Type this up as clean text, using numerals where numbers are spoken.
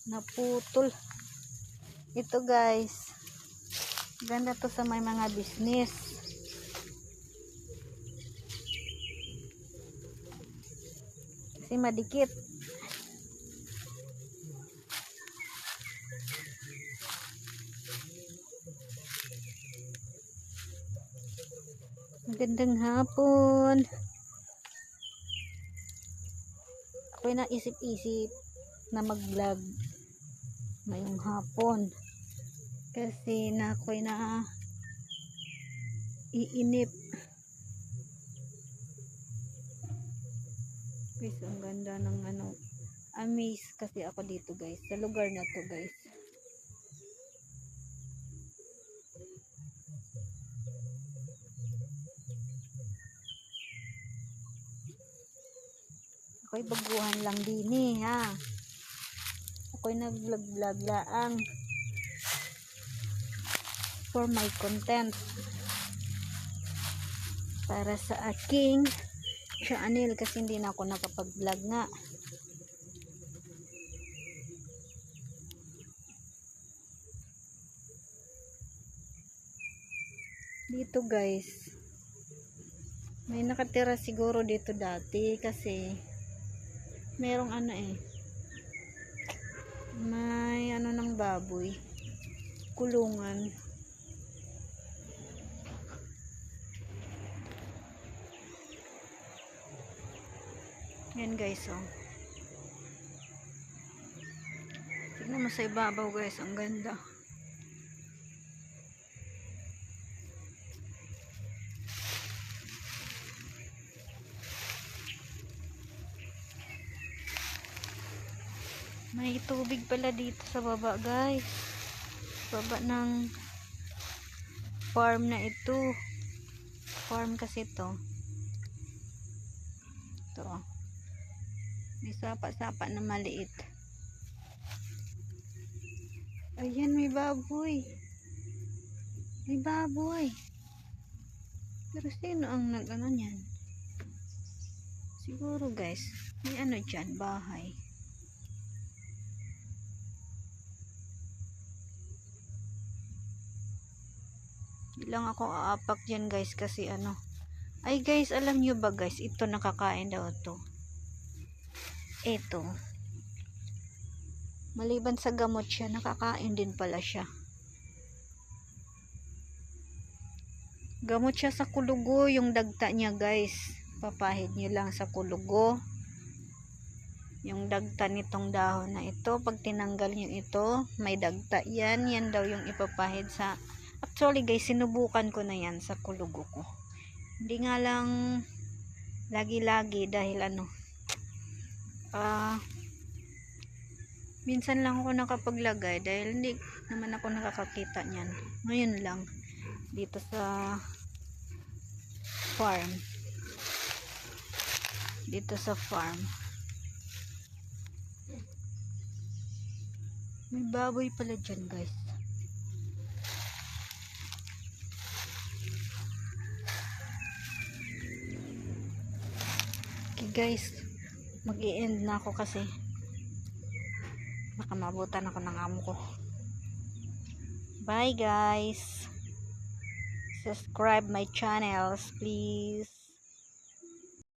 naputol. Ito guys, ganda to sa may mga business. Kasi madikit. Magandang hapon. Ako'y naisip-isip na mag-vlog ngayong hapon. Kasi na ako'y na iinip. Guys, ang ganda ng amaze kasi ako dito guys. Sa lugar na to guys. Ako'y baguhan lang din ha. Ako'y nag-vlog laang for my content. Para sa aking channel kasi hindi na ako nakapag-vlog nga. Dito guys. May nakatira siguro dito dati kasi merong may ng baboy. Kulungan. Yan guys oh. Tignan mo sa ibabaw guys, ang ganda. May tubig pala dito sa baba guys. Baba ng farm na ito. Farm kasi ito. Ito. May sapa-sapa na maliit. Ayan, may baboy. May baboy. Pero sino ang nag-ano niyan? Siguro guys, may dyan, bahay. Hindi lang ako aapak dyan guys kasi Ay guys, alam nyo ba guys, ito nakakain daw to. Ito. Maliban sa gamot siya, nakakain din pala siya. Gamot siya sa kulugo, yung dagta niya guys. Papahid nyo lang sa kulugo. Yung dagta nitong dahon na ito, pag tinanggal nyo ito, may dagta yan. Yan daw yung ipapahid sa... Actually guys, sinubukan ko na yan sa kulugo ko. Hindi nga lang lagi-lagi dahil minsan lang ako nakapaglagay dahil hindi naman ako nakakakita niyan. Ngayon lang dito sa farm. Dito sa farm. May baboy pala dyan guys. Okay guys, mag-i-end na ako kasi baka mabutan ako ng amo ko. Bye guys. Subscribe my channels please.